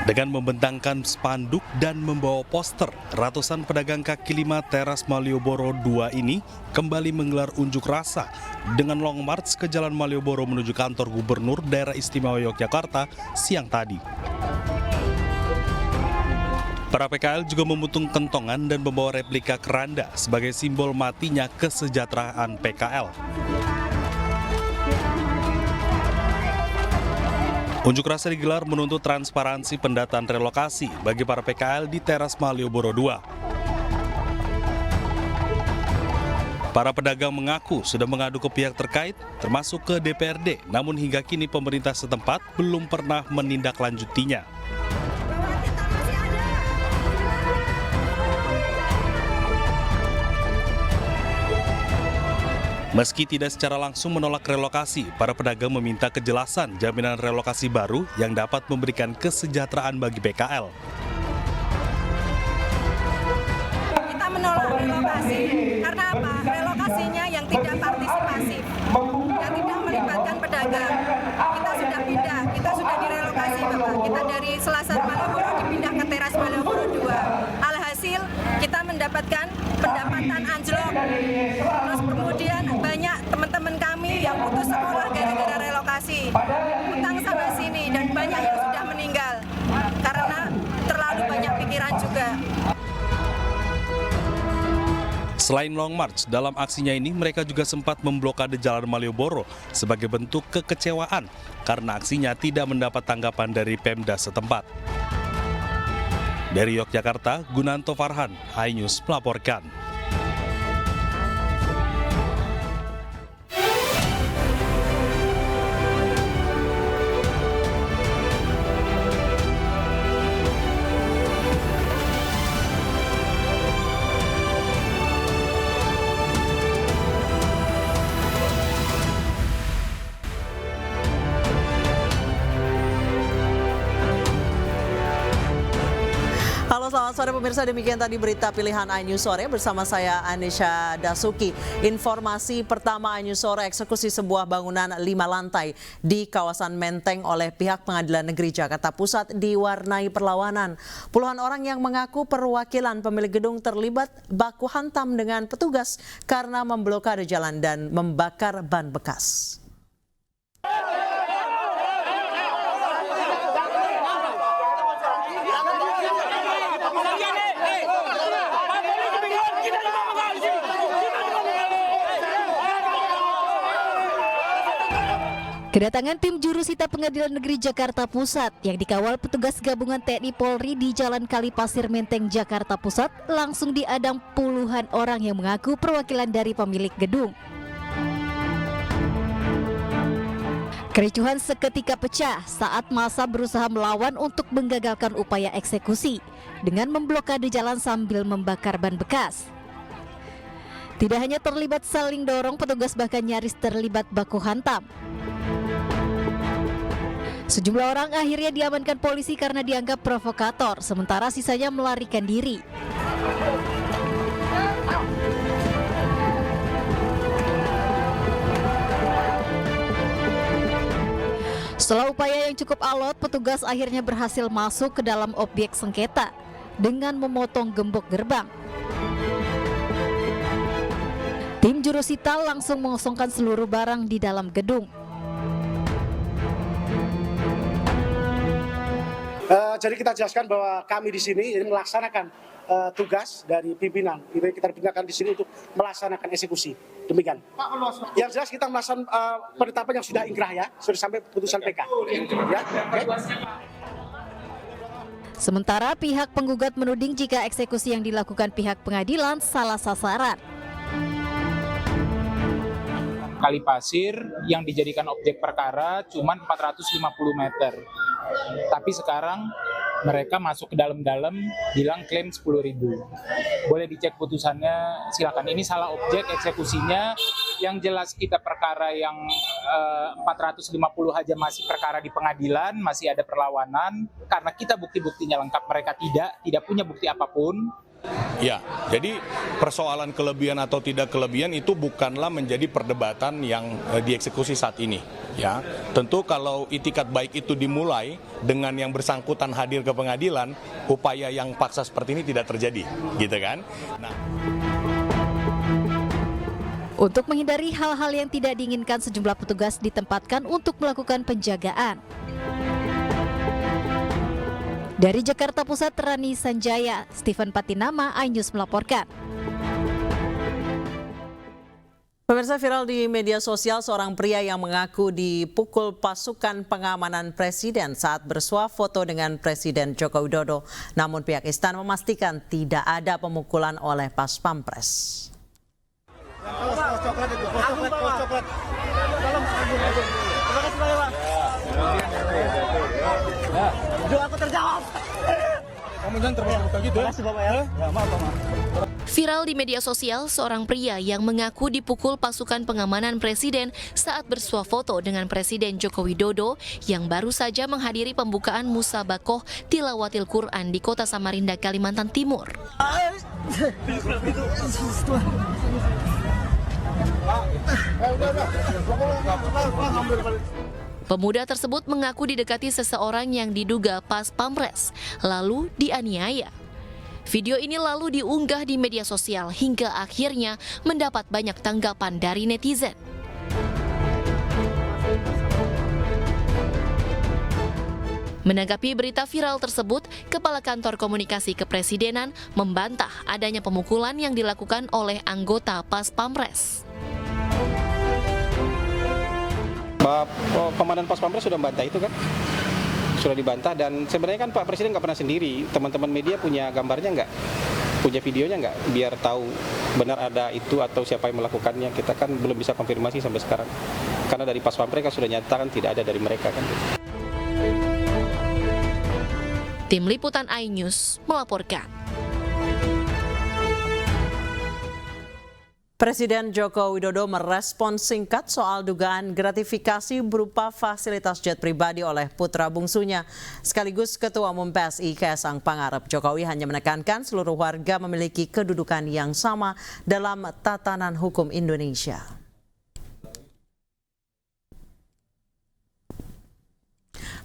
Dengan membentangkan spanduk dan membawa poster, ratusan pedagang kaki lima teras Malioboro II ini kembali menggelar unjuk rasa dengan long march ke Jalan Malioboro menuju kantor Gubernur Daerah Istimewa Yogyakarta siang tadi. Para PKL juga memutung kentongan dan membawa replika keranda sebagai simbol matinya kesejahteraan PKL. Unjuk rasa digelar menuntut transparansi pendataan relokasi bagi para PKL di teras Malioboro II. Para pedagang mengaku sudah mengadu ke pihak terkait, termasuk ke DPRD, namun hingga kini pemerintah setempat belum pernah menindaklanjutinya. Meski tidak secara langsung menolak relokasi, para pedagang meminta kejelasan jaminan relokasi baru yang dapat memberikan kesejahteraan bagi PKL. Kita menolak relokasi karena apa? Relokasinya yang tidak partisipasif, yang tidak melibatkan pedagang. Kita sudah pindah, kita sudah direlokasi Bapak. Kita dari Selasar Malioboro dipindah ke teras Malioboro II. Alhasil kita mendapatkan pendapatan anjlok. Terus kemudian banyak teman-teman kami yang putus sekolah gara-gara relokasi, utang sana sini, dan banyak yang sudah meninggal karena terlalu banyak pikiran juga. Selain long march, dalam aksinya ini mereka juga sempat memblokade Jalan Malioboro sebagai bentuk kekecewaan karena aksinya tidak mendapat tanggapan dari Pemda setempat. Dari Yogyakarta, Gunanto Farhan, iNews melaporkan. Halo, selamat sore pemirsa, demikian tadi berita pilihan iNews Sore bersama saya Anisha Dasuki. Informasi pertama iNews Sore, eksekusi sebuah bangunan 5 lantai di kawasan Menteng oleh pihak Pengadilan Negeri Jakarta Pusat diwarnai perlawanan. Puluhan orang yang mengaku perwakilan pemilik gedung terlibat baku hantam dengan petugas karena memblokade jalan dan membakar ban bekas. Kedatangan tim jurusita Pengadilan Negeri Jakarta Pusat yang dikawal petugas gabungan TNI Polri di Jalan Kalipasir Menteng, Jakarta Pusat langsung diadang puluhan orang yang mengaku perwakilan dari pemilik gedung. Kericuhan seketika pecah saat massa berusaha melawan untuk menggagalkan upaya eksekusi dengan memblokade jalan sambil membakar ban bekas. Tidak hanya terlibat saling dorong, petugas bahkan nyaris terlibat baku hantam. Sejumlah orang akhirnya diamankan polisi karena dianggap provokator, sementara sisanya melarikan diri. Setelah upaya yang cukup alot, petugas akhirnya berhasil masuk ke dalam objek sengketa dengan memotong gembok gerbang. Tim jurusita langsung mengosongkan seluruh barang di dalam gedung. Jadi kita jelaskan bahwa kami di sini ini melaksanakan tugas dari pimpinan. Kita dipindahkan di sini untuk melaksanakan eksekusi. Demikian. Yang jelas kita melaksanakan penetapan yang sudah inkrah ya, sudah sampai putusan PK. Ya, okay. Sementara pihak penggugat menuding jika eksekusi yang dilakukan pihak pengadilan salah sasaran. Kalipasir yang dijadikan objek perkara cuma 450 meter. Tapi sekarang mereka masuk ke dalam-dalam bilang klaim 10.000. Boleh dicek putusannya, silakan. Ini salah objek eksekusinya. Yang jelas kita perkara yang 450 aja masih perkara di pengadilan, masih ada perlawanan. Karena kita bukti-buktinya lengkap, mereka tidak punya bukti apapun. Ya, jadi persoalan kelebihan atau tidak kelebihan itu bukanlah menjadi perdebatan yang dieksekusi saat ini. Ya, tentu kalau itikat baik itu dimulai dengan yang bersangkutan hadir ke pengadilan, upaya yang paksa seperti ini tidak terjadi, gitu kan? Nah. Untuk menghindari hal-hal yang tidak diinginkan, sejumlah petugas ditempatkan untuk melakukan penjagaan. Dari Jakarta Pusat, Rani Sanjaya, Steven Patinama, iNews melaporkan. Pemirsa, viral di media sosial seorang pria yang mengaku dipukul pasukan pengamanan presiden saat bersuah foto dengan Presiden Joko Widodo. Namun pihak istana memastikan tidak ada pemukulan oleh Pas Pampres. Viral di media sosial seorang pria yang mengaku dipukul pasukan pengamanan presiden saat bersuah foto dengan Presiden Joko Widodo yang baru saja menghadiri pembukaan Musabakoh Tilawatil Quran di Kota Samarinda, Kalimantan Timur. Pemuda tersebut mengaku didekati seseorang yang diduga Pas Pampres, lalu dianiaya. Video ini lalu diunggah di media sosial hingga akhirnya mendapat banyak tanggapan dari netizen. Menanggapi berita viral tersebut, Kepala Kantor Komunikasi Kepresidenan membantah adanya pemukulan yang dilakukan oleh anggota Pas Pampres. Komandan Pas Pampres sudah membantah itu kan, sudah dibantah, dan sebenarnya kan Pak Presiden nggak pernah sendiri. Teman-teman media punya gambarnya nggak, punya videonya nggak, biar tahu benar ada itu atau siapa yang melakukannya. Kita kan belum bisa konfirmasi sampai sekarang, karena dari Pas Pampres kan sudah nyatakan tidak ada dari mereka kan. Tim Liputan iNews melaporkan. Presiden Joko Widodo merespons singkat soal dugaan gratifikasi berupa fasilitas jet pribadi oleh putra bungsunya. Sekaligus Ketua Umum PSI Kaisang Pangarep, Jokowi hanya menekankan seluruh warga memiliki kedudukan yang sama dalam tatanan hukum Indonesia.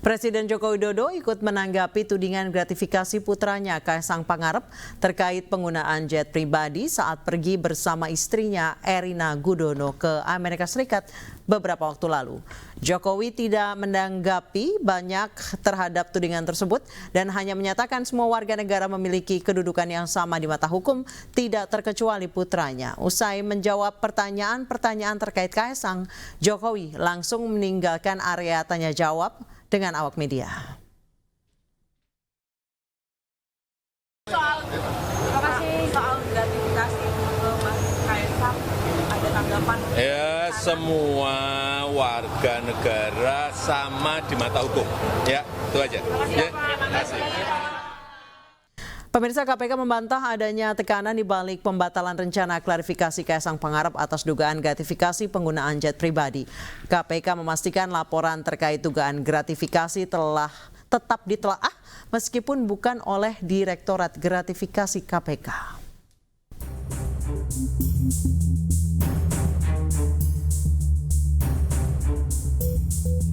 Presiden Joko Widodo ikut menanggapi tudingan gratifikasi putranya Kaisang Pangarep terkait penggunaan jet pribadi saat pergi bersama istrinya Erina Gudono ke Amerika Serikat beberapa waktu lalu. Jokowi tidak menanggapi banyak terhadap tudingan tersebut dan hanya menyatakan semua warga negara memiliki kedudukan yang sama di mata hukum, tidak terkecuali putranya. Usai menjawab pertanyaan-pertanyaan terkait Kaisang, Jokowi langsung meninggalkan area tanya jawab dengan awak media. Soal gratifikasi Mas Kaisang, ada tanggapan? Ya, semua warga negara sama di mata hukum. Ya, itu aja. Ya, terima kasih. Pemirsa, KPK membantah adanya tekanan di balik pembatalan rencana klarifikasi Kaisang Pangarep atas dugaan gratifikasi penggunaan jet pribadi. KPK memastikan laporan terkait dugaan gratifikasi telah tetap ditelaah meskipun bukan oleh Direktorat Gratifikasi KPK.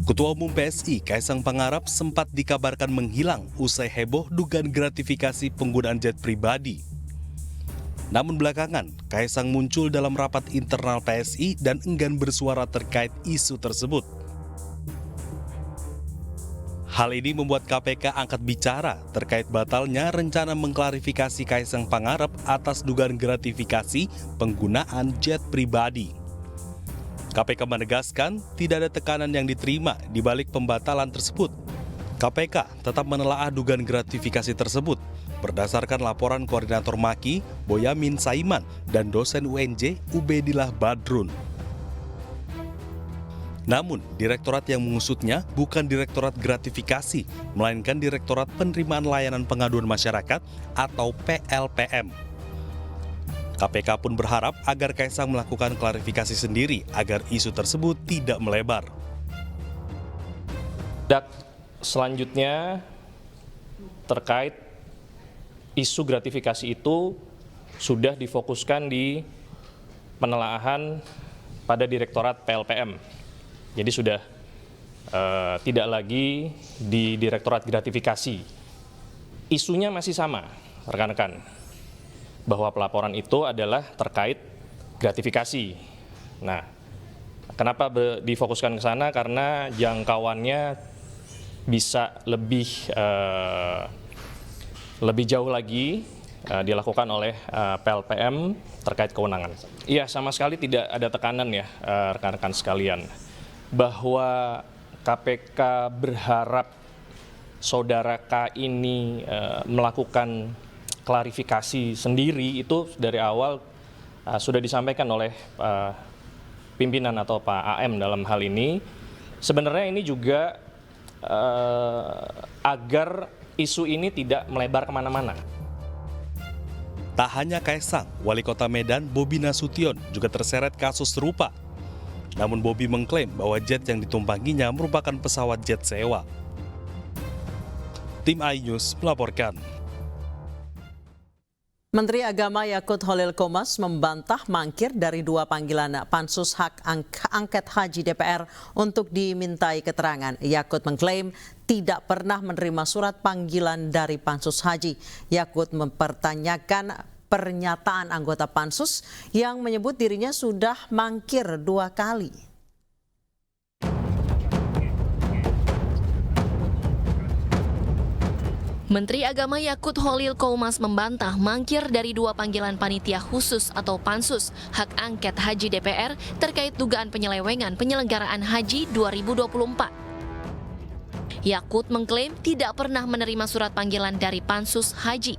Ketua Umum PSI Kaisang Pangarep sempat dikabarkan menghilang usai heboh dugaan gratifikasi penggunaan jet pribadi. Namun belakangan, Kaisang muncul dalam rapat internal PSI dan enggan bersuara terkait isu tersebut. Hal ini membuat KPK angkat bicara terkait batalnya rencana mengklarifikasi Kaisang Pangarep atas dugaan gratifikasi penggunaan jet pribadi. KPK menegaskan tidak ada tekanan yang diterima di balik pembatalan tersebut. KPK tetap menelaah dugaan gratifikasi tersebut berdasarkan laporan Koordinator Maki, Boyamin Saiman, dan dosen UNJ, Ubedillah Badrun. Namun, direktorat yang mengusutnya bukan Direktorat Gratifikasi, melainkan Direktorat Penerimaan Layanan Pengaduan Masyarakat atau PLPM. KPK pun berharap agar Kaisang melakukan klarifikasi sendiri agar isu tersebut tidak melebar. Dan selanjutnya terkait isu gratifikasi itu sudah difokuskan di penelaahan pada Direktorat PLPM. Jadi sudah tidak lagi di Direktorat Gratifikasi. Isunya masih sama, rekan-rekan, bahwa pelaporan itu adalah terkait gratifikasi. Nah, kenapa difokuskan ke sana? Karena jangkauannya bisa lebih jauh lagi dilakukan oleh PLPM terkait kewenangan. Iya, sama sekali tidak ada tekanan ya rekan-rekan sekalian, bahwa KPK berharap saudara K ini melakukan klarifikasi sendiri. Itu dari awal sudah disampaikan oleh pimpinan atau Pak AM dalam hal ini. Sebenarnya ini juga agar isu ini tidak melebar kemana-mana. Tak hanya Kaisang, Wali Kota Medan Bobi Nasution juga terseret kasus serupa. Namun Bobi mengklaim bahwa jet yang ditumpanginya merupakan pesawat jet sewa. Tim iNews melaporkan. Menteri Agama Yakut Holil Qomas membantah mangkir dari 2 panggilan Pansus Hak Angket Haji DPR untuk dimintai keterangan. Yakut mengklaim tidak pernah menerima surat panggilan dari Pansus Haji. Yakut mempertanyakan pernyataan anggota Pansus yang menyebut dirinya sudah mangkir 2 kali. Menteri Agama Yakut Holil Qomas membantah mangkir dari 2 panggilan panitia khusus atau Pansus Hak Angket Haji DPR terkait dugaan penyelewengan penyelenggaraan haji 2024. Yakut mengklaim tidak pernah menerima surat panggilan dari Pansus Haji.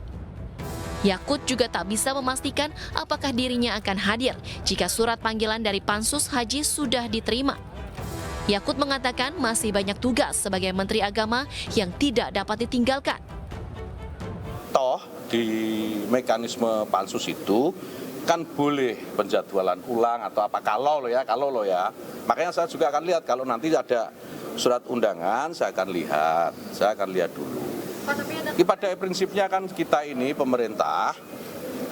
Yakut juga tak bisa memastikan apakah dirinya akan hadir jika surat panggilan dari Pansus Haji sudah diterima. Yakut mengatakan masih banyak tugas sebagai Menteri Agama yang tidak dapat ditinggalkan. Toh di mekanisme pansus itu kan boleh penjadwalan ulang atau apa kalau lo ya. Makanya saya juga akan lihat kalau nanti ada surat undangan saya akan lihat dulu. Pada prinsipnya kan kita ini pemerintah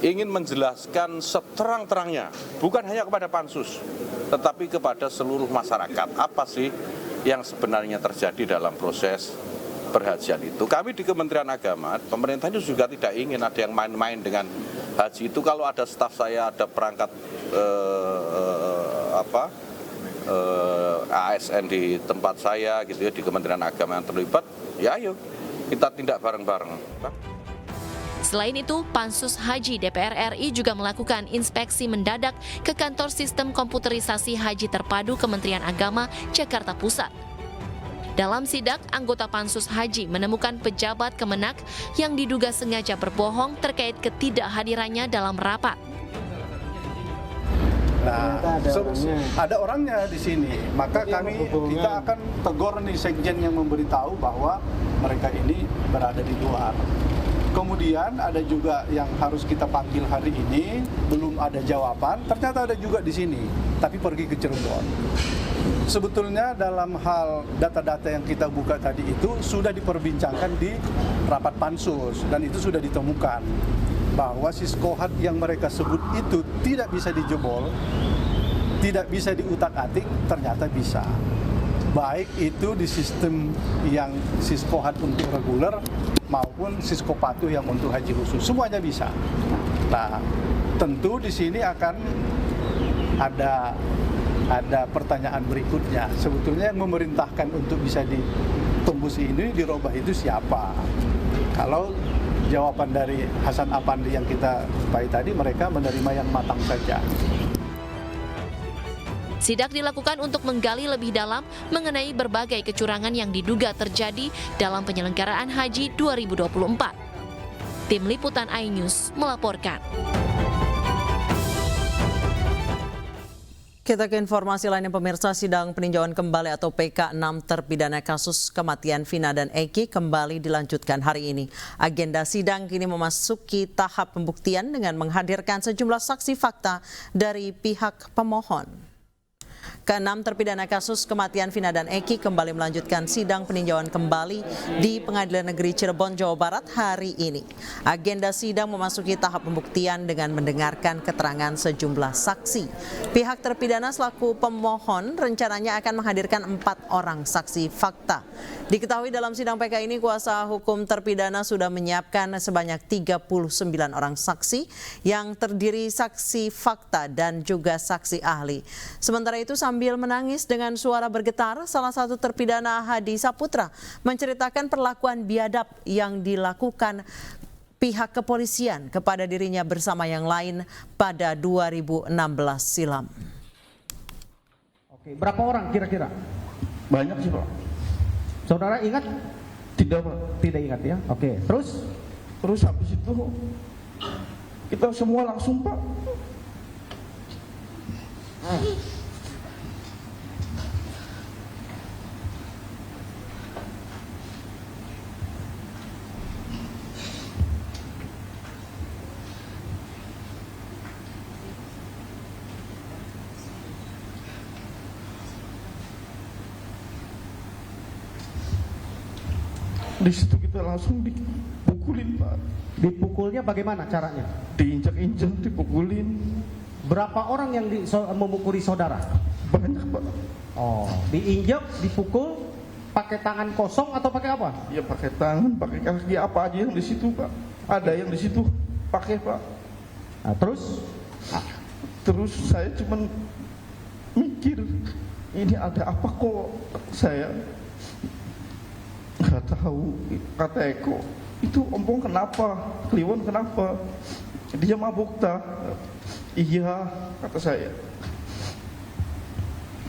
ingin menjelaskan seterang-terangnya, bukan hanya kepada pansus, tetapi kepada seluruh masyarakat apa sih yang sebenarnya terjadi dalam proses perhajian itu. Kami di Kementerian Agama, pemerintah itu juga tidak ingin ada yang main-main dengan haji itu. Kalau ada staf saya, ada perangkat ASN di tempat saya gitu ya, di Kementerian Agama yang terlibat, ya ayo kita tindak bareng-bareng. Selain itu, Pansus Haji DPR RI juga melakukan inspeksi mendadak ke kantor sistem komputerisasi haji terpadu Kementerian Agama Jakarta Pusat. Dalam sidak, anggota Pansus Haji menemukan pejabat Kemenak yang diduga sengaja berbohong terkait ketidakhadirannya dalam rapat. Nah, ada orangnya di sini, maka kita akan tegur nih sekjen yang memberitahu bahwa mereka ini berada di luar. Kemudian ada juga yang harus kita panggil hari ini, belum ada jawaban, ternyata ada juga di sini, tapi pergi ke Cirebon. Sebetulnya dalam hal data-data yang kita buka tadi itu sudah diperbincangkan di rapat pansus dan itu sudah ditemukan bahwa siskohat yang mereka sebut itu tidak bisa dijebol, tidak bisa diutak-atik, ternyata bisa. Baik itu di sistem yang siskohat untuk reguler maupun siskopatuh yang untuk haji khusus, semuanya bisa. Nah, tentu di sini akan ada pertanyaan berikutnya. Sebetulnya yang memerintahkan untuk bisa ditembus ini, dirubah itu siapa? Kalau jawaban dari Hasan Apandi yang kita jumpai tadi, mereka menerima yang matang saja. Sidak dilakukan untuk menggali lebih dalam mengenai berbagai kecurangan yang diduga terjadi dalam penyelenggaraan haji 2024. Tim Liputan iNews melaporkan. Kita ke informasi lainnya, pemirsa. Sidang peninjauan kembali atau PK 6 terpidana kasus kematian Vina dan Eki kembali dilanjutkan hari ini. Agenda sidang kini memasuki tahap pembuktian dengan menghadirkan sejumlah saksi fakta dari pihak pemohon. Keenam terpidana kasus kematian Vina dan Eki kembali melanjutkan sidang peninjauan kembali di Pengadilan Negeri Cirebon, Jawa Barat hari ini. Agenda sidang memasuki tahap pembuktian dengan mendengarkan keterangan sejumlah saksi. Pihak terpidana selaku pemohon rencananya akan menghadirkan 4 orang saksi fakta. Diketahui dalam sidang PK ini kuasa hukum terpidana sudah menyiapkan sebanyak 39 orang saksi yang terdiri saksi fakta dan juga saksi ahli. Sementara itu sambil menangis dengan suara bergetar, salah satu terpidana Hadi Saputra menceritakan perlakuan biadab yang dilakukan pihak kepolisian kepada dirinya bersama yang lain pada 2016 silam. Oke, berapa orang kira-kira? Banyak sih Pak. Saudara ingat? Tidak Pak. Tidak ingat ya? Oke, terus? Terus habis itu kita semua langsung Pak. Di situ kita langsung dipukulin Pak. Dipukulnya bagaimana caranya? Diinjak-injak, dipukulin. Berapa orang yang memukuli saudara? Banyak Pak. Oh, diinjak, dipukul, pakai tangan kosong atau pakai apa? Ya pakai tangan, pakai kaki, apa aja yang di situ Pak. Ada yang di situ pakai Pak. Nah, terus? Terus saya cuman mikir, ini ada apa kok saya nggak tahu. Kata Eko, itu ompong kenapa, Kliwon kenapa, dia mabuk tak? Iya, kata saya.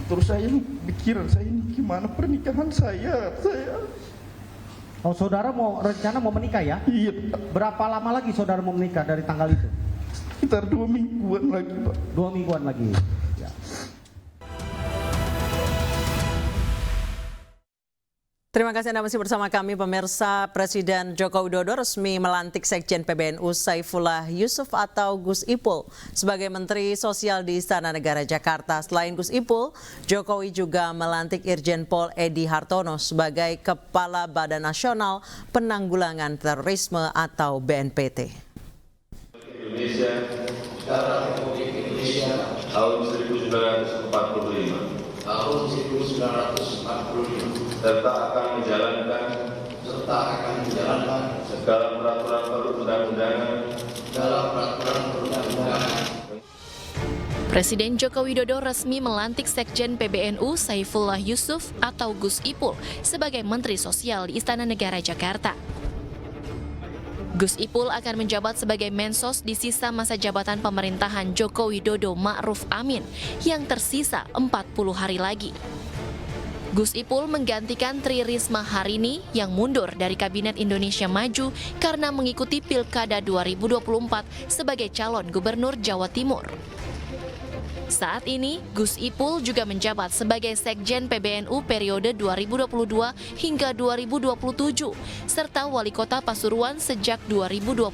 Terus saya pikiran saya, ini gimana pernikahan saya. Oh, saudara rencana mau menikah ya? Iya. Berapa lama lagi saudara mau menikah dari tanggal itu? Sekitar 2 mingguan lagi Pak. 2 mingguan lagi. Ya. Terima kasih Anda masih bersama kami pemirsa. Presiden Joko Widodo resmi melantik Sekjen PBNU Saifullah Yusuf atau Gus Ipul sebagai Menteri Sosial di Istana Negara Jakarta. Selain Gus Ipul, Jokowi juga melantik Irjen Pol Edi Hartono sebagai Kepala Badan Nasional Penanggulangan Terorisme atau BNPT. Indonesia tahun 1945 serta akan menjalankan segala peraturan perundang-undangan. Presiden Joko Widodo resmi melantik Sekjen PBNU Saifullah Yusuf atau Gus Ipul sebagai Menteri Sosial di Istana Negara Jakarta. Gus Ipul akan menjabat sebagai Mensos di sisa masa jabatan pemerintahan Joko Widodo Ma'ruf Amin yang tersisa 40 hari lagi. Gus Ipul menggantikan Tri Risma Harini yang mundur dari Kabinet Indonesia Maju karena mengikuti Pilkada 2024 sebagai calon Gubernur Jawa Timur. Saat ini, Gus Ipul juga menjabat sebagai Sekjen PBNU periode 2022 hingga 2027, serta Wali Kota Pasuruan sejak 2021.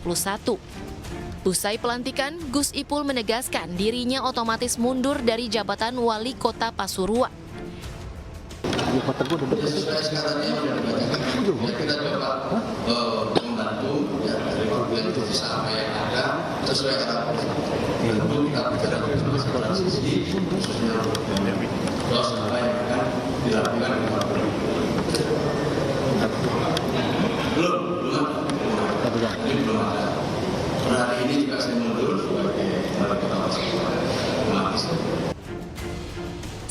Usai pelantikan, Gus Ipul menegaskan dirinya otomatis mundur dari jabatan Wali Kota Pasuruan. Kita dapat membantu dari program berusaha yang ada sesuai harapan. Tentu kita bicara mengenai transisi khususnya terus apa yang akan dilakukan di Papua. Belum ada. Hari ini juga saya mundur sebagai Wali Kota Pasuruan.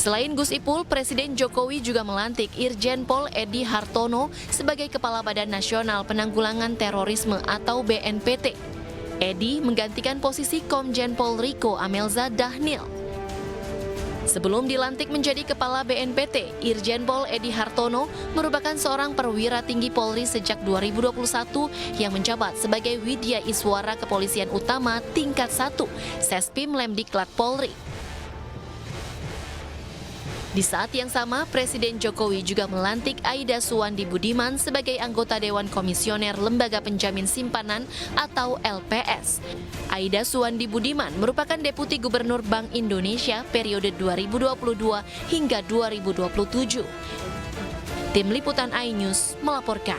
Selain Gus Ipul, Presiden Jokowi juga melantik Irjen Pol Edi Hartono sebagai Kepala Badan Nasional Penanggulangan Terorisme atau BNPT. Edi menggantikan posisi Komjen Pol Riko Amelza Dahnil. Sebelum dilantik menjadi Kepala BNPT, Irjen Pol Edi Hartono merupakan seorang perwira tinggi Polri sejak 2021 yang menjabat sebagai Widya Iswara Kepolisian Utama tingkat 1, Sespim Lemdiklat Polri. Di saat yang sama, Presiden Jokowi juga melantik Aida Suwandi Budiman sebagai anggota Dewan Komisioner Lembaga Penjamin Simpanan atau LPS. Aida Suwandi Budiman merupakan Deputi Gubernur Bank Indonesia periode 2022 hingga 2027. Tim Liputan iNews melaporkan.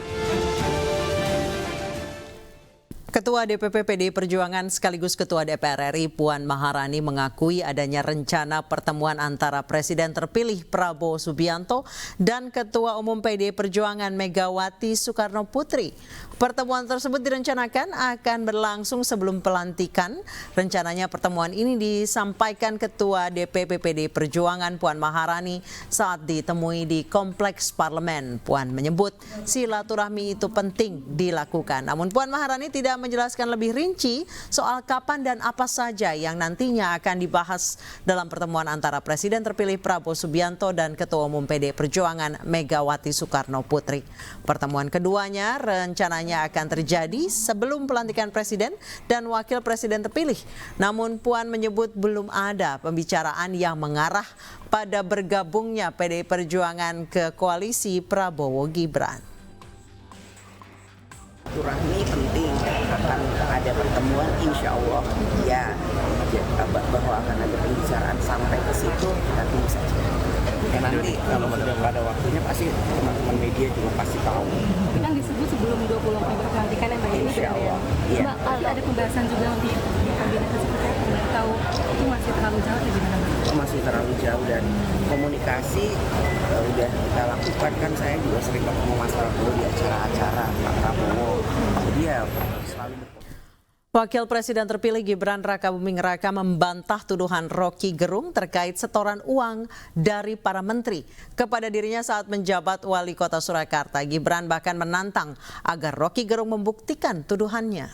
Ketua DPP PDI Perjuangan sekaligus Ketua DPR RI Puan Maharani mengakui adanya rencana pertemuan antara Presiden terpilih Prabowo Subianto dan Ketua Umum PDI Perjuangan Megawati Soekarno Putri. Pertemuan tersebut direncanakan akan berlangsung sebelum pelantikan. Rencananya pertemuan ini disampaikan Ketua DPP PDI Perjuangan Puan Maharani saat ditemui di Kompleks Parlemen. Puan menyebut silaturahmi itu penting dilakukan. Namun Puan Maharani tidak menjelaskan lebih rinci soal kapan dan apa saja yang nantinya akan dibahas dalam pertemuan antara Presiden terpilih Prabowo Subianto dan Ketua Umum PDI Perjuangan Megawati Soekarno Putri. Pertemuan keduanya rencananya akan terjadi sebelum pelantikan Presiden dan Wakil Presiden terpilih. Namun Puan menyebut belum ada pembicaraan yang mengarah pada bergabungnya PDI Perjuangan ke koalisi Prabowo Gibran. Silaturahmi penting, akan ada pertemuan, insya Allah ya, bahwa akan ada pembicaraan sampai ke situ, kita tunggu saja. Ya nanti kalau pada waktunya pasti teman-teman media juga pasti tahu. Tapi kan disebut sebelum 20 Oktober pelantikan ya Mbak, insya Allah. Ya. Mbak, ada pembahasan juga untuk di kabinet seperti apa? Tahu itu masih terlalu jauh atau gimana? Masih terlalu jauh dan komunikasi udah kita lakukan, kan saya juga sering ketemu Mas Prabowo di acara-acara Pak Prabowo. Dia selalu Wakil Presiden terpilih Gibran Rakabuming Raka membantah tuduhan Rocky Gerung terkait setoran uang dari para menteri kepada dirinya saat menjabat Wali Kota Surakarta. Gibran bahkan menantang agar Rocky Gerung membuktikan tuduhannya.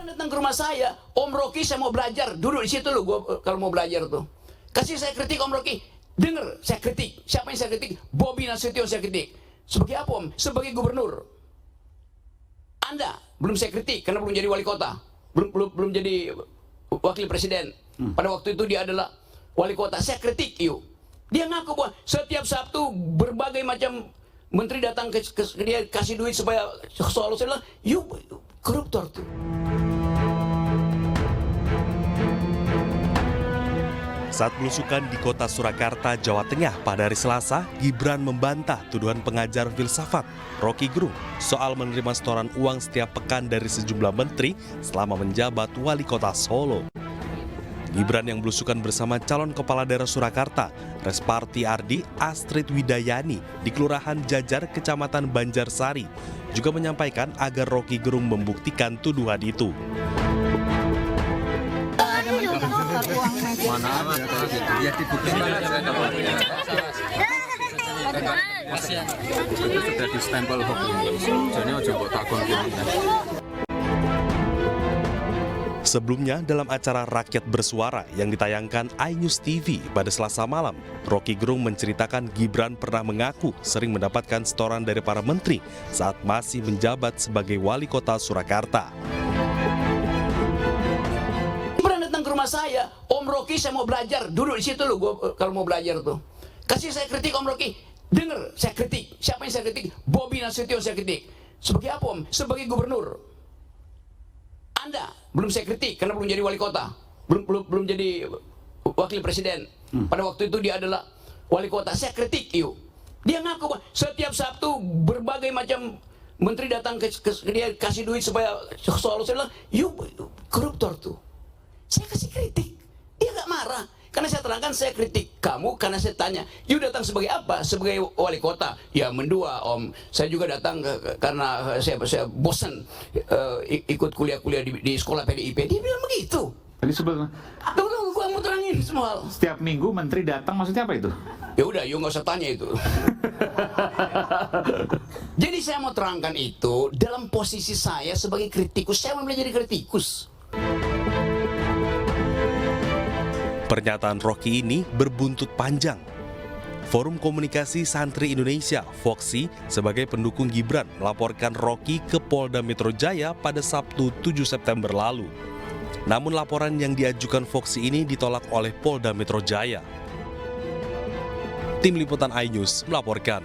Datang ke rumah saya, Om Rocky saya mau belajar, duduk di situ loh gua kalau mau belajar tuh. Kasih saya kritik Om Rocky, dengar saya kritik. Siapa yang saya kritik? Bobi Nasution saya kritik. Sebagai apa Om? Sebagai gubernur. Anda belum saya kritik karena belum jadi wali kota, belum jadi wakil presiden. Pada waktu itu dia adalah wali kota. Saya kritik yuk. Dia ngaku bahwa setiap Sabtu berbagai macam menteri datang ke dia kasih duit supaya soal saya bilang, yuk koruptor tuh. Saat belusukan di kota Surakarta, Jawa Tengah pada hari Selasa, Gibran membantah tuduhan pengajar filsafat Rocky Gerung soal menerima setoran uang setiap pekan dari sejumlah menteri selama menjabat wali kota Solo. Gibran yang belusukan bersama calon kepala daerah Surakarta, Resparti Ardi Astrid Widayani di Kelurahan Jajar, Kecamatan Banjarsari, juga menyampaikan agar Rocky Gerung membuktikan tuduhan itu. Mana ya dibuktikan sudah di stempel hukum. Jadi ojo mbok takon kene. Sebelumnya, dalam acara Rakyat Bersuara yang ditayangkan iNews TV pada Selasa malam, Rocky Gerung menceritakan Gibran pernah mengaku sering mendapatkan setoran dari para menteri saat masih menjabat sebagai wali kota Surakarta. Rumah saya, Om Rocky saya mau belajar, duduk di situ loh gua kalau mau belajar tuh. Kasih saya kritik Om Rocky, dengar saya kritik. Siapa yang saya kritik? Bobi Nasution saya kritik. Sebagai apa Om? Sebagai gubernur. Anda belum saya kritik karena belum jadi wali kota, belum jadi wakil presiden. Pada waktu itu dia adalah wali kota. Saya kritik yuk. Dia ngaku bahwa setiap Sabtu berbagai macam menteri datang ke dia kasih duit supaya soal saya bilang, yuk koruptor tuh. Saya kasih kritik, dia gak marah. Karena saya terangkan, saya kritik kamu karena saya tanya, you datang sebagai apa? Sebagai wali kota? Ya mendua Om, saya juga datang karena saya bosan ikut kuliah-kuliah di sekolah PDIP. Dia bilang begitu. Tadi sebelumnya. Tunggu, gua mau terangin semua. Setiap minggu menteri datang maksudnya apa itu? Ya udah, you nggak usah tanya itu. Jadi saya mau terangkan itu dalam posisi saya sebagai kritikus. Saya mau menjadi kritikus. Pernyataan Rocky ini berbuntut panjang. Forum Komunikasi Santri Indonesia, Foxy, sebagai pendukung Gibran melaporkan Rocky ke Polda Metro Jaya pada Sabtu 7 September lalu. Namun laporan yang diajukan Foxy ini ditolak oleh Polda Metro Jaya. Tim Liputan iNews melaporkan.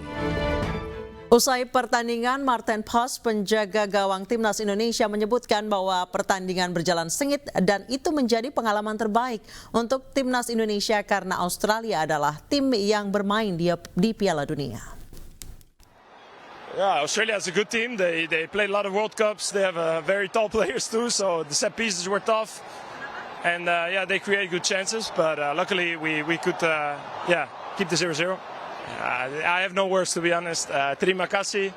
Usai pertandingan, Martin Pos, penjaga gawang Timnas Indonesia, menyebutkan bahwa pertandingan berjalan sengit dan itu menjadi pengalaman terbaik untuk Timnas Indonesia karena Australia adalah tim yang bermain di Piala Dunia. Yeah, Australia is a good team. They played a lot of World Cups. They have very tall players too, so the set pieces were tough. And they create good chances, but luckily we could keep the 0-0. I have no words, to be honest. Terima kasih.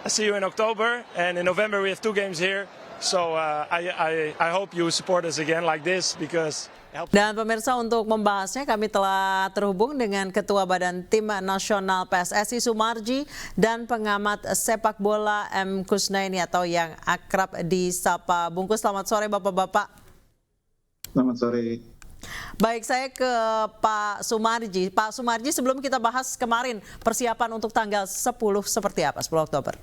I see you in October, and in November we have 2 games here. So I hope you support us again like this because. Dan pemirsa, untuk membahasnya kami telah terhubung dengan Ketua Badan Tim Nasional PSSI Sumarji dan pengamat sepak bola M. Kusnaini atau yang akrab disapa Bungkus. Selamat sore Bapak-bapak. Selamat sore. Baik, saya ke Pak Sumarji. Pak Sumarji, sebelum kita bahas kemarin persiapan untuk tanggal 10 seperti apa, 10 Oktober?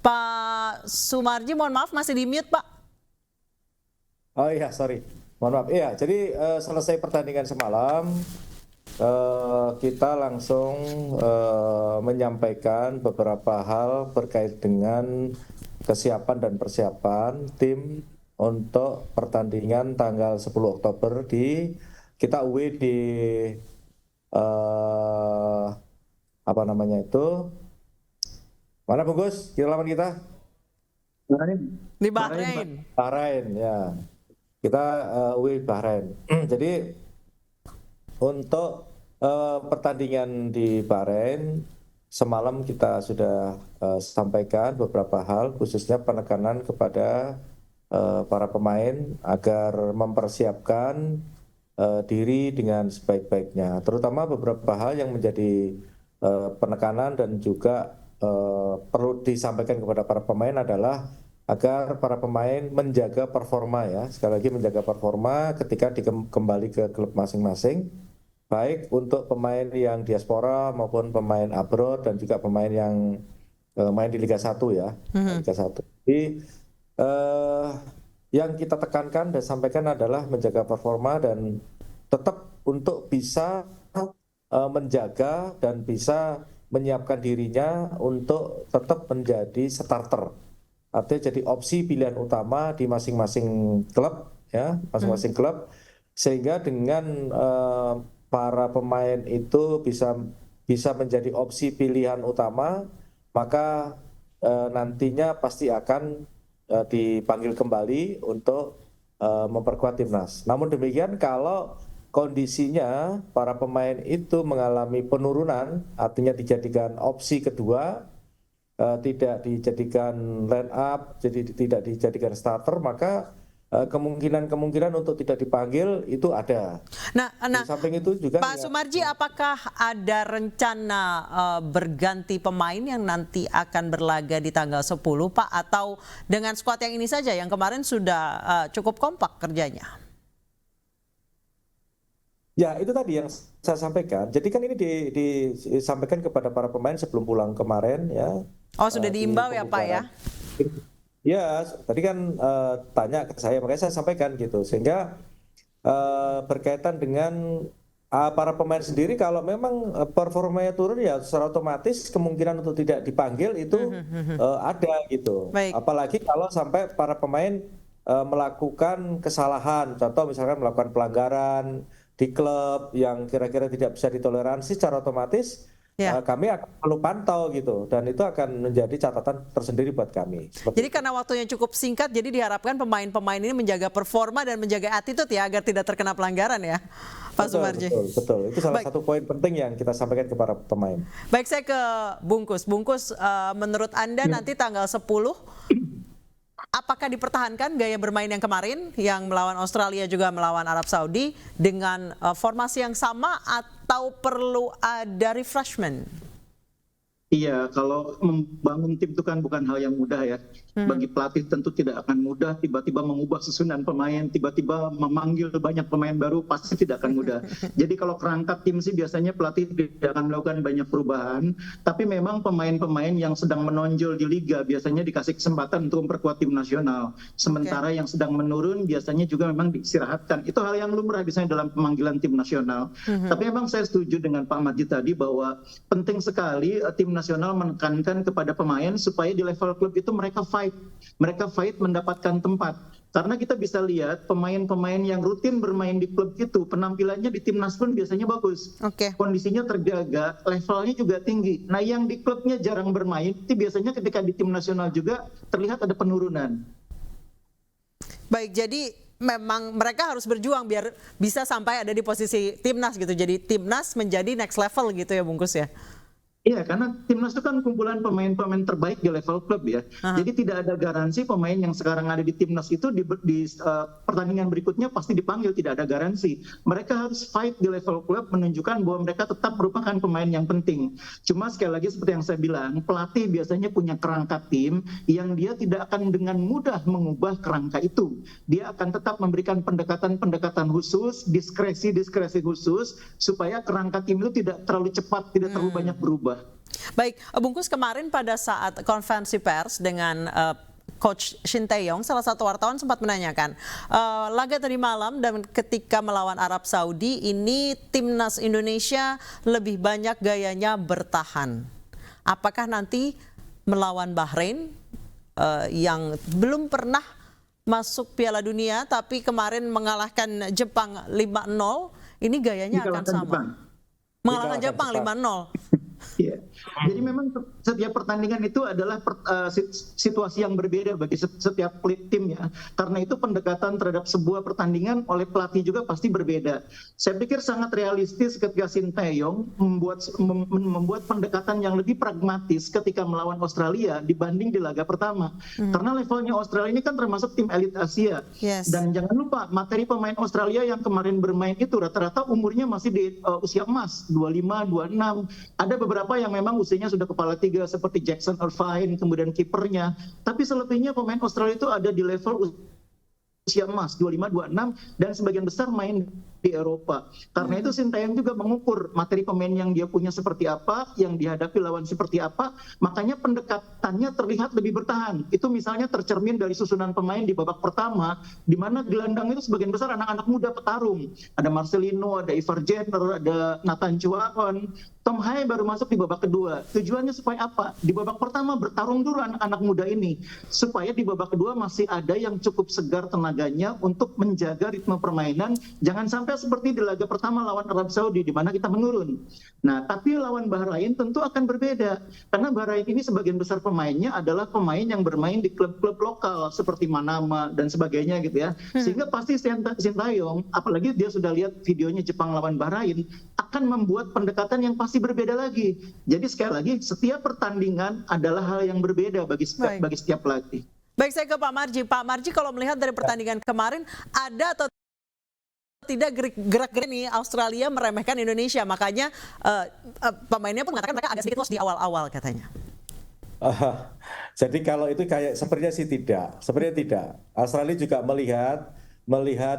Pak Sumarji, mohon maaf masih di mute, Pak. Oh iya, sorry. Mohon maaf. Iya, jadi selesai pertandingan semalam, kita langsung menyampaikan beberapa hal terkait dengan kesiapan dan persiapan tim untuk pertandingan tanggal 10 Oktober kita away di mana Bungkus? Kita lawan kita? Di Bahrain. Bahrain, ya. Kita away Bahrain. Jadi untuk pertandingan di Bahrain semalam kita sudah sampaikan beberapa hal, khususnya penekanan kepada para pemain agar mempersiapkan diri dengan sebaik-baiknya. Terutama beberapa hal yang menjadi penekanan dan juga perlu disampaikan kepada para pemain adalah agar para pemain menjaga performa, ya. Sekali lagi menjaga performa ketika kembali ke klub masing-masing, baik untuk pemain yang diaspora maupun pemain abroad dan juga pemain yang main di Liga 1, ya. Liga 1. Jadi yang kita tekankan dan sampaikan adalah menjaga performa dan tetap untuk bisa menjaga dan bisa menyiapkan dirinya untuk tetap menjadi starter, artinya jadi opsi pilihan utama di masing-masing klub, ya, masing-masing klub, sehingga dengan para pemain itu bisa menjadi opsi pilihan utama, maka nantinya pasti akan dipanggil kembali untuk memperkuat timnas. Namun demikian, kalau kondisinya para pemain itu mengalami penurunan, artinya dijadikan opsi kedua, tidak dijadikan line up, jadi tidak dijadikan starter, maka kemungkinan untuk tidak dipanggil itu ada. Nah, di samping itu juga Pak Sumarji, apakah ada rencana berganti pemain yang nanti akan berlaga di tanggal 10, Pak? Atau dengan skuad yang ini saja yang kemarin sudah cukup kompak kerjanya? Ya, itu tadi yang saya sampaikan. Jadi kan ini disampaikan kepada para pemain sebelum pulang kemarin, ya. Oh, sudah diimbau ya, Pak, ya? Ya, tadi kan tanya ke saya, makanya saya sampaikan gitu. Sehingga berkaitan dengan para pemain sendiri, kalau memang performanya turun, ya secara otomatis kemungkinan untuk tidak dipanggil itu ada gitu. Baik. Apalagi kalau sampai para pemain melakukan kesalahan, contoh misalkan melakukan pelanggaran di klub yang kira-kira tidak bisa ditoleransi, secara otomatis kami akan perlu pantau gitu, dan itu akan menjadi catatan tersendiri buat kami. Jadi karena waktunya cukup singkat, jadi diharapkan pemain-pemain ini menjaga performa dan menjaga attitude, ya, agar tidak terkena pelanggaran, ya, Pak Sumarji. Betul. Itu salah satu poin penting yang kita sampaikan kepada pemain. Baik, saya ke Bungkus. Bungkus, menurut Anda nanti tanggal 10, apakah dipertahankan gaya bermain yang kemarin, yang melawan Australia juga melawan Arab Saudi, dengan formasi yang sama atau perlu ada refreshment? Iya, kalau membangun tim itu kan bukan hal yang mudah, ya. Bagi pelatih tentu tidak akan mudah tiba-tiba mengubah susunan pemain, tiba-tiba memanggil banyak pemain baru, pasti tidak akan mudah. Jadi kalau kerangka tim sih biasanya pelatih tidak akan melakukan banyak perubahan, tapi memang pemain-pemain yang sedang menonjol di liga biasanya dikasih kesempatan untuk memperkuat tim nasional. Sementara yang sedang menurun biasanya juga memang diistirahatkan. Itu hal yang lumrah biasanya dalam pemanggilan tim nasional. Tapi memang saya setuju dengan Pak Marji tadi bahwa penting sekali tim nasional menekankan kepada pemain supaya di level klub itu mereka fight mendapatkan tempat. Karena kita bisa lihat pemain-pemain yang rutin bermain di klub itu penampilannya di timnas pun biasanya bagus. Kondisinya terjaga, levelnya juga tinggi. Nah, yang di klubnya jarang bermain itu biasanya ketika di tim nasional juga terlihat ada penurunan. Baik, jadi memang mereka harus berjuang biar bisa sampai ada di posisi timnas gitu. Jadi timnas menjadi next level gitu ya, Bungkus ya. Iya, karena timnas itu kan kumpulan pemain-pemain terbaik di level klub ya. Jadi tidak ada garansi pemain yang sekarang ada di timnas itu di pertandingan berikutnya pasti dipanggil, tidak ada garansi. Mereka harus fight di level klub menunjukkan bahwa mereka tetap merupakan pemain yang penting. Cuma sekali lagi seperti yang saya bilang, pelatih biasanya punya kerangka tim yang dia tidak akan dengan mudah mengubah kerangka itu. Dia akan tetap memberikan pendekatan-pendekatan khusus, diskresi khusus supaya kerangka tim itu tidak terlalu cepat, tidak terlalu banyak berubah. Baik, Bungkus, kemarin pada saat konferensi pers dengan Coach Shin Tae-yong, salah satu wartawan sempat menanyakan, laga tadi malam dan ketika melawan Arab Saudi ini timnas Indonesia lebih banyak gayanya bertahan. Apakah nanti melawan Bahrain yang belum pernah masuk Piala Dunia tapi kemarin mengalahkan Jepang 5-0, ini gayanya akan sama? Mengalahkan Jepang 5-0. Iya. Jadi memang setiap pertandingan itu adalah situasi yang berbeda bagi setiap tim ya. Karena itu pendekatan terhadap sebuah pertandingan oleh pelatih juga pasti berbeda. Saya pikir sangat realistis ketika Shin Tae-yong membuat pendekatan yang lebih pragmatis ketika melawan Australia dibanding di laga pertama. Karena levelnya Australia ini kan termasuk tim elit Asia. Dan jangan lupa materi pemain Australia yang kemarin bermain itu rata-rata umurnya masih di usia emas, 25, 26. Ada beberapa yang memang usianya sudah kepala tiga seperti Jackson Irvine, kemudian kipernya. Tapi selebihnya pemain Australia itu ada di level usia emas 25, 26 dan sebagian besar main di Eropa. Karena itu Shin Tae-yong juga mengukur materi pemain yang dia punya seperti apa, yang dihadapi lawan seperti apa, makanya pendekatannya terlihat lebih bertahan. Itu misalnya tercermin dari susunan pemain di babak pertama, di mana gelandang itu sebagian besar anak-anak muda petarung. Ada Marcelino, ada Ivar Jenner, ada Nathan Chuaon, Tom Hae baru masuk di babak kedua. Tujuannya supaya apa? Di babak pertama bertarung dulu anak-anak muda ini, supaya di babak kedua masih ada yang cukup segar tenaganya untuk menjaga ritme permainan, jangan sampai seperti di laga pertama lawan Arab Saudi di mana kita menurun. Nah, tapi lawan Bahrain tentu akan berbeda karena Bahrain ini sebagian besar pemainnya adalah pemain yang bermain di klub-klub lokal seperti Manama dan sebagainya gitu ya. Sehingga pasti Shin Tae-yong, apalagi dia sudah lihat videonya Jepang lawan Bahrain, akan membuat pendekatan yang pasti berbeda lagi. Jadi sekali lagi setiap pertandingan adalah hal yang berbeda bagi setiap pelatih. Baik, saya ke Pak Marji. Pak Marji, kalau melihat dari pertandingan kemarin, ada atau tidak gerak-gerik nih Australia meremehkan Indonesia, makanya pemainnya pun mengatakan mereka agak sedikit lost di awal-awal katanya. Jadi kalau itu kayak sepertinya sih tidak, sepertinya tidak. Australia juga melihat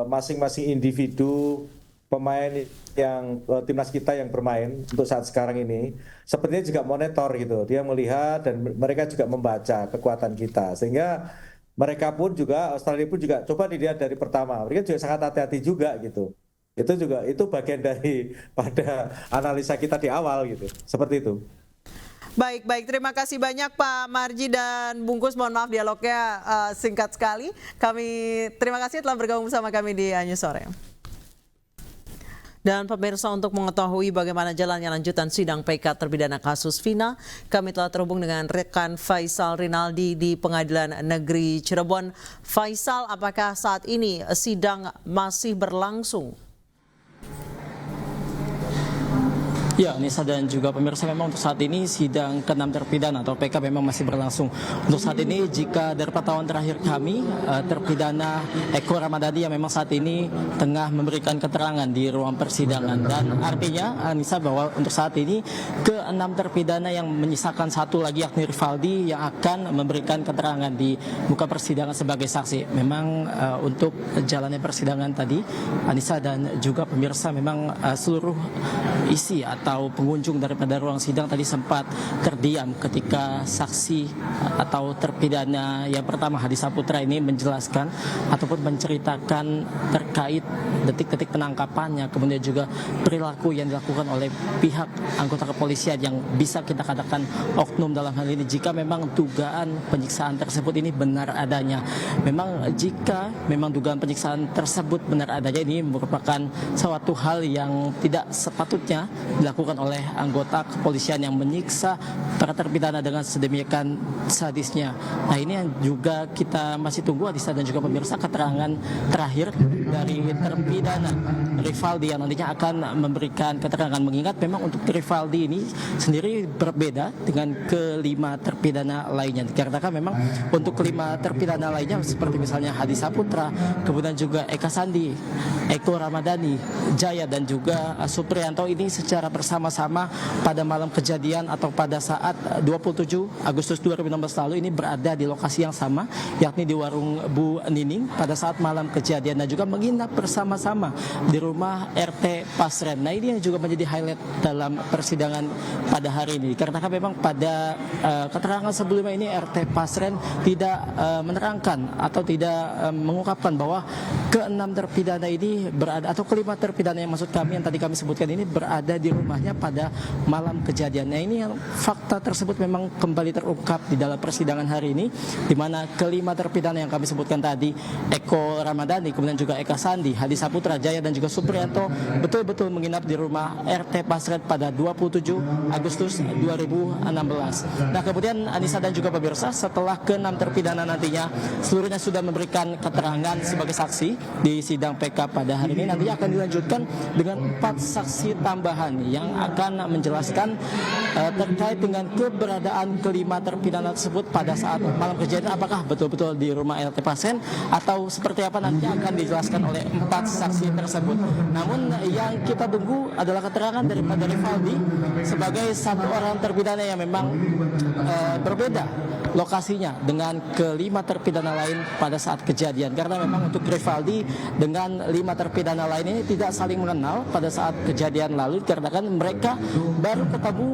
masing-masing individu pemain yang timnas kita yang bermain untuk saat sekarang ini, sepertinya juga monitor gitu. Dia melihat dan mereka juga membaca kekuatan kita, sehingga mereka pun juga, Australia pun juga coba dilihat dari pertama, mereka juga sangat hati-hati juga gitu. Itu bagian dari pada analisa kita di awal gitu, seperti itu. Baik, terima kasih banyak Pak Marji dan Bungkus. Mohon maaf dialognya singkat sekali. Kami terima kasih telah bergabung bersama kami di News Sore. Dan pemirsa, untuk mengetahui bagaimana jalannya lanjutan sidang PK terpidana kasus Vina, kami telah terhubung dengan rekan Faisal Rinaldi di Pengadilan Negeri Cirebon. Faisal, apakah saat ini sidang masih berlangsung? Ya, Nisa dan juga pemirsa, memang untuk saat ini sidang ke-6 terpidana atau PK memang masih berlangsung. Untuk saat ini jika dari pantauan terakhir kami, terpidana Eko Ramadhani yang memang saat ini tengah memberikan keterangan di ruang persidangan, dan artinya Nisa bahwa untuk saat ini ke-6 terpidana yang menyisakan satu lagi yakni Rivaldi yang akan memberikan keterangan di muka persidangan sebagai saksi. Memang untuk jalannya persidangan tadi, Nisa dan juga pemirsa, memang seluruh isi atau pengunjung daripada ruang sidang tadi sempat terdiam ketika saksi atau terpidana yang pertama Hadi Saputra ini menjelaskan ataupun menceritakan terkait detik-detik penangkapannya, kemudian juga perilaku yang dilakukan oleh pihak anggota kepolisian yang bisa kita katakan oknum dalam hal ini jika memang dugaan penyiksaan tersebut ini benar adanya. Memang jika memang dugaan penyiksaan tersebut benar adanya, ini merupakan suatu hal yang tidak sepatutnya dilakukan oleh anggota kepolisian yang menyiksa para terpidana dengan sedemikian sadisnya. Nah, ini yang juga kita masih tunggu, Adisa dan juga pemirsa, keterangan terakhir dari terpidana Rivaldi yang nantinya akan memberikan keterangan, mengingat memang untuk Rivaldi ini sendiri berbeda dengan kelima terpidana lainnya. Dikarenakan memang untuk kelima terpidana lainnya seperti misalnya Hadi Saputra, kemudian juga Eka Sandi, Eko Ramadhani, Jaya dan juga Supriyanto ini secara bersama-sama pada malam kejadian atau pada saat 27 Agustus 2016 lalu ini berada di lokasi yang sama, yakni di warung Bu Nining pada saat malam kejadian, dan juga menginap bersama-sama di rumah RT Pasren. Nah, ini yang juga menjadi highlight dalam persidangan pada hari ini, karena memang pada keterangan sebelumnya ini RT Pasren tidak menerangkan atau tidak mengungkapkan bahwa ke-6 terpidana ini berada, atau kelima terpidana yang maksud kami yang tadi kami sebutkan ini berada di rumahnya pada malam kejadian. Nah, ini yang fakta tersebut memang kembali terungkap di dalam persidangan hari ini, di mana kelima terpidana yang kami sebutkan tadi, Eko Ramadhani, kemudian juga Eka Sandi, Hadi Saputra, Jaya dan juga Supriyanto betul-betul menginap di rumah RT Pasren pada 27 Agustus 2016. Nah, kemudian Anissa dan juga pemirsa, setelah ke-6 terpidana nantinya seluruhnya sudah memberikan keterangan sebagai saksi di sidang PK pada hari ini, nantinya akan dilanjutkan dengan 4 saksi tambahan yang akan menjelaskan terkait dengan keberadaan kelima terpidana tersebut pada saat malam kejadian, apakah betul-betul di rumah RT Pasren atau seperti apa nanti akan dijelaskan oleh 4 saksi tersebut. Namun yang kita tunggu adalah keterangan daripada Rivaldi sebagai satu orang terpidana yang memang berbeda lokasinya dengan kelima terpidana lain pada saat kejadian, karena memang untuk Rivaldi dengan 5 terpidana lain ini tidak saling mengenal pada saat kejadian lalu, karena kan mereka baru ketemu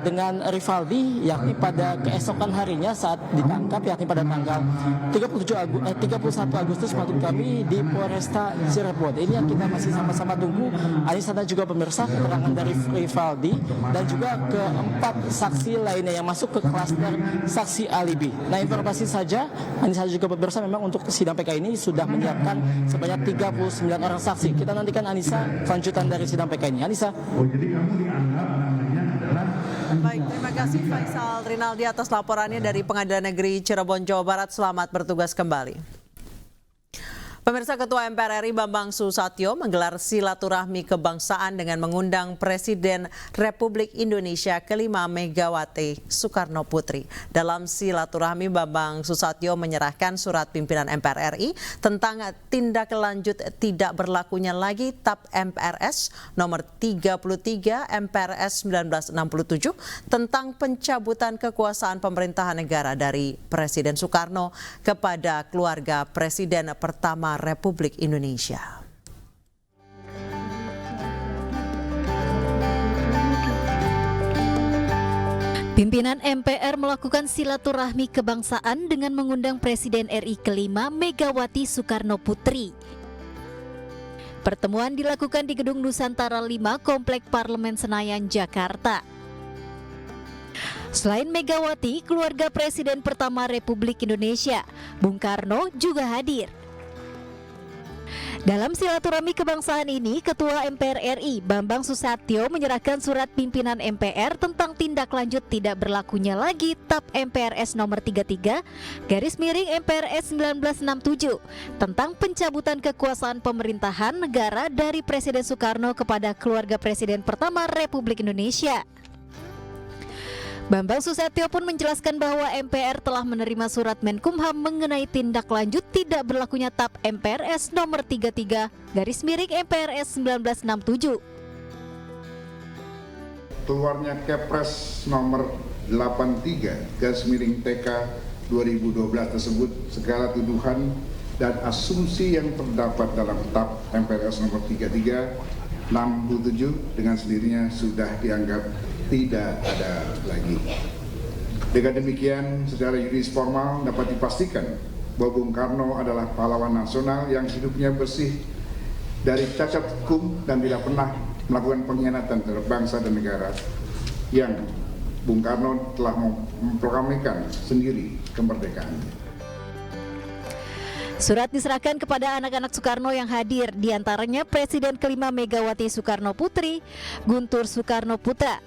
dengan Rivaldi yakni pada keesokan harinya saat ditangkap, yakni pada tanggal 31 Agustus maksud kami di Polresta Cirebon. Ini yang kita masih sama-sama tunggu, Anissa dan juga pemirsa, keterangan dari Rivaldi dan juga keempat saksi lainnya yang masuk ke klaster saksi alibi. Nah, informasi saja Anissa juga pemirsa, memang untuk sidang PK ini sudah menyiapkan sebanyak 39 orang saksi. Kita nantikan Anissa kelanjutan dari sidang PK ini. Anissa. Baik, terima kasih Faisal Rinaldi atas laporannya dari Pengadilan Negeri Cirebon, Jawa Barat. Selamat bertugas kembali. Pemirsa, Ketua MPR RI Bambang Susatyo menggelar silaturahmi kebangsaan dengan mengundang Presiden Republik Indonesia kelima Megawati Soekarno Putri. Dalam silaturahmi, Bambang Susatyo menyerahkan surat pimpinan MPR RI tentang tindak lanjut tidak berlakunya lagi TAP MPRS nomor 33 MPRS 1967 tentang pencabutan kekuasaan pemerintahan negara dari Presiden Soekarno kepada keluarga Presiden pertama Republik Indonesia. Pimpinan MPR melakukan silaturahmi kebangsaan dengan mengundang Presiden RI kelima Megawati Soekarno Putri. Pertemuan dilakukan di Gedung Nusantara 5 Komplek Parlemen Senayan, Jakarta. Selain Megawati, keluarga Presiden pertama Republik Indonesia, Bung Karno, juga hadir. Dalam silaturahmi kebangsaan ini, Ketua MPR RI Bambang Susatyo menyerahkan surat pimpinan MPR tentang tindak lanjut tidak berlakunya lagi TAP MPRS nomor 33/MPRS 1967 tentang pencabutan kekuasaan pemerintahan negara dari Presiden Soekarno kepada keluarga Presiden pertama Republik Indonesia. Bambang Susatyo pun menjelaskan bahwa MPR telah menerima surat Menkumham mengenai tindak lanjut tidak berlakunya TAP MPRS nomor 33/MPRS 1967. Keluarnya Kepres nomor 83/TK 2012 tersebut, segala tuduhan dan asumsi yang terdapat dalam TAP MPRS nomor 33/67 dengan sendirinya sudah dianggap tidak ada lagi. Dengan demikian, secara yuridis formal dapat dipastikan bahwa Bung Karno adalah pahlawan nasional yang hidupnya bersih dari cacat hukum dan tidak pernah melakukan pengkhianatan terhadap bangsa dan negara, yang Bung Karno telah memproklamirkan sendiri kemerdekaannya. Surat diserahkan kepada anak-anak Soekarno yang hadir, diantaranya Presiden kelima Megawati Soekarno Putri, Guntur Soekarno Putra,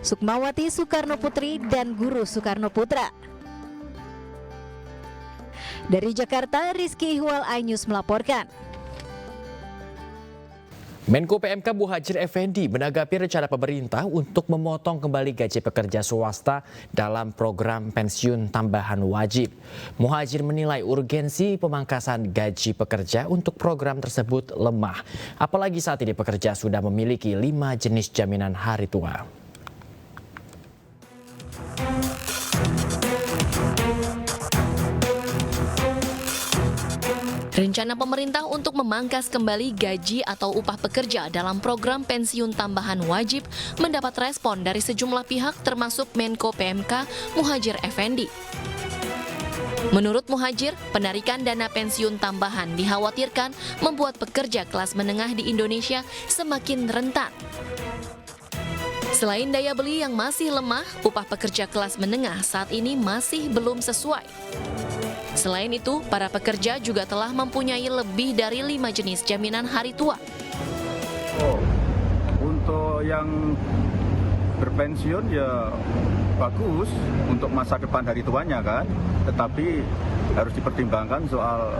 Sukmawati Soekarno Putri, dan Guru Soekarno Putra. Dari Jakarta, Rizky Ihwal, iNews melaporkan. Menko PMK Muhadjir Effendi menanggapi rencana pemerintah untuk memotong kembali gaji pekerja swasta dalam program pensiun tambahan wajib. Muhadjir menilai urgensi pemangkasan gaji pekerja untuk program tersebut lemah, apalagi saat ini pekerja sudah memiliki 5 jenis jaminan hari tua. Rencana pemerintah untuk memangkas kembali gaji atau upah pekerja dalam program pensiun tambahan wajib mendapat respon dari sejumlah pihak termasuk Menko PMK Muhadjir Effendi. Menurut Muhadjir, penarikan dana pensiun tambahan dikhawatirkan membuat pekerja kelas menengah di Indonesia semakin rentan. Selain daya beli yang masih lemah, upah pekerja kelas menengah saat ini masih belum sesuai. Selain itu, para pekerja juga telah mempunyai lebih dari 5 jenis jaminan hari tua. Untuk yang berpensiun ya bagus untuk masa depan hari tuanya kan, tetapi harus dipertimbangkan soal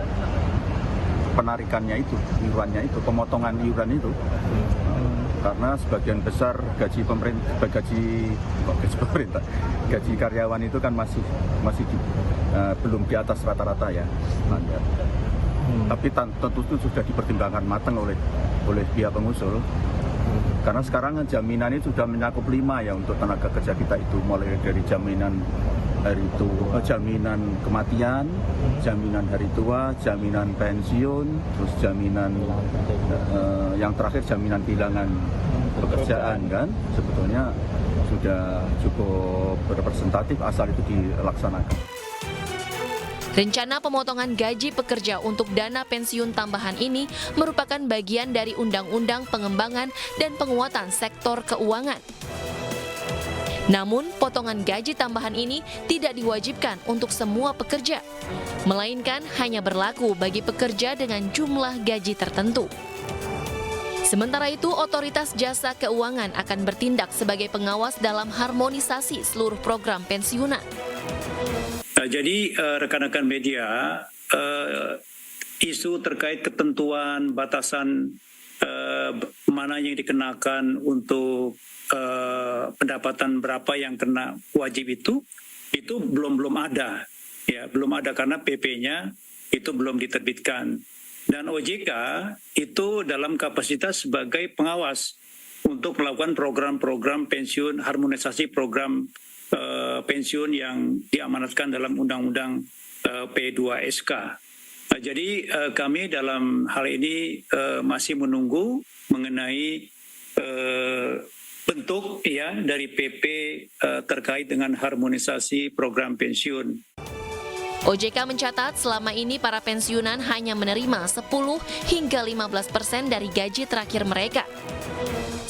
penarikannya itu, iurannya itu, pemotongan iuran itu. Karena sebagian besar gaji karyawan itu kan masih belum di atas rata-rata ya standar. Tapi tentu itu sudah dipertimbangkan matang oleh pihak pengusul. Karena sekarang jaminan ini sudah mencakup 5 ya untuk tenaga kerja kita itu, mulai dari jaminan hari tua, jaminan kematian, jaminan hari tua, jaminan pensiun, terus jaminan yang terakhir jaminan kehilangan pekerjaan kan, sebetulnya sudah cukup representatif asal itu dilaksanakan. Rencana pemotongan gaji pekerja untuk dana pensiun tambahan ini merupakan bagian dari Undang-Undang Pengembangan dan Penguatan Sektor Keuangan. Namun, potongan gaji tambahan ini tidak diwajibkan untuk semua pekerja, melainkan hanya berlaku bagi pekerja dengan jumlah gaji tertentu. Sementara itu, Otoritas Jasa Keuangan akan bertindak sebagai pengawas dalam harmonisasi seluruh program pensiunan. Jadi rekan-rekan media, isu terkait ketentuan batasan mana yang dikenakan untuk pendapatan berapa yang kena wajib itu belum ada, ya belum ada karena PP-nya itu belum diterbitkan. Dan OJK itu dalam kapasitas sebagai pengawas untuk melakukan program-program pensiun, harmonisasi program pensiun yang diamanatkan dalam Undang-Undang P2SK. Jadi kami dalam hal ini masih menunggu mengenai bentuk ya dari PP terkait dengan harmonisasi program pensiun. OJK mencatat selama ini para pensiunan hanya menerima 10 hingga 15% dari gaji terakhir mereka.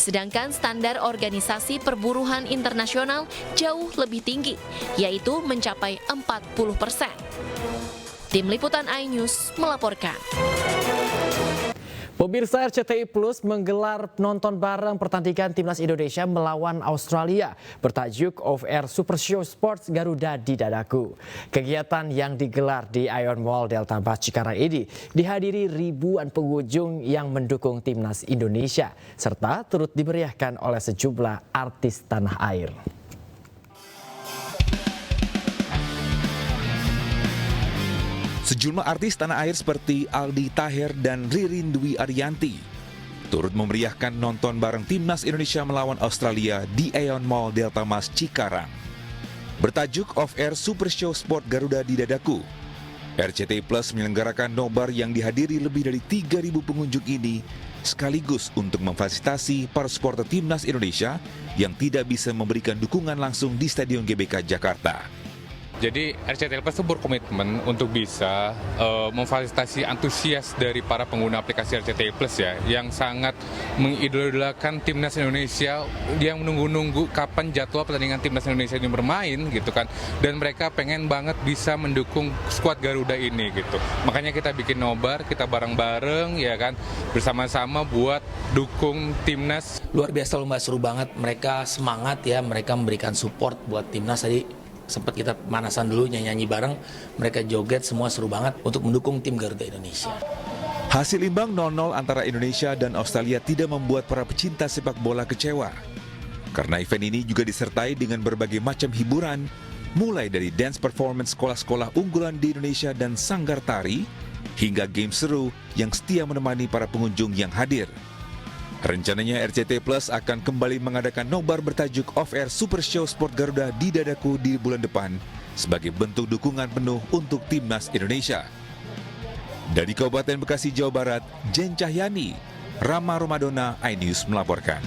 Sedangkan standar Organisasi Perburuhan Internasional jauh lebih tinggi, yaitu mencapai 40%. Tim Liputan iNews melaporkan. Pemirsa, RCTI Plus menggelar nonton bareng pertandingan Timnas Indonesia melawan Australia bertajuk Off Air Super Show Sports Garuda di Dadaku. Kegiatan yang digelar di Ion Mall Delta Mas Cikarang ini dihadiri ribuan pengunjung yang mendukung Timnas Indonesia serta turut dimeriahkan oleh sejumlah artis tanah air. Sejumlah artis tanah air seperti Aldi Taher dan Ririn Dwi Ariyanti turut memeriahkan nonton bareng Timnas Indonesia melawan Australia di Aeon Mall Delta Mas Cikarang. Bertajuk Off Air Super Show Sport Garuda di Dadaku, RCTI Plus menyelenggarakan nobar yang dihadiri lebih dari 3.000 pengunjung ini sekaligus untuk memfasilitasi para supporter Timnas Indonesia yang tidak bisa memberikan dukungan langsung di Stadion GBK Jakarta. Jadi RCTI Plus itu berkomitmen untuk bisa memfasilitasi antusias dari para pengguna aplikasi RCTI Plus ya, yang sangat mengidolakan Timnas Indonesia, yang menunggu-nunggu kapan jadwal pertandingan Timnas Indonesia ini bermain gitu kan, dan mereka pengen banget bisa mendukung skuad Garuda ini gitu. Makanya kita bikin nobar, kita bareng-bareng ya kan, bersama-sama buat dukung Timnas. Luar biasa lomba, seru banget, mereka semangat ya, mereka memberikan support buat Timnas. Tadi sempat kita pemanasan dulu, nyanyi bareng, mereka joget, semua seru banget untuk mendukung tim Garuda Indonesia. Hasil imbang 0-0 antara Indonesia dan Australia tidak membuat para pecinta sepak bola kecewa. Karena event ini juga disertai dengan berbagai macam hiburan, mulai dari dance performance sekolah-sekolah unggulan di Indonesia dan sanggar tari, hingga game seru yang setia menemani para pengunjung yang hadir. Rencananya RCTI Plus akan kembali mengadakan nobar bertajuk Off Air Super Show Sport Garuda di Dadaku di bulan depan sebagai bentuk dukungan penuh untuk Timnas Indonesia. Dari Kabupaten Bekasi, Jawa Barat, Jen Cahyani, Rama Romadona, iNews melaporkan.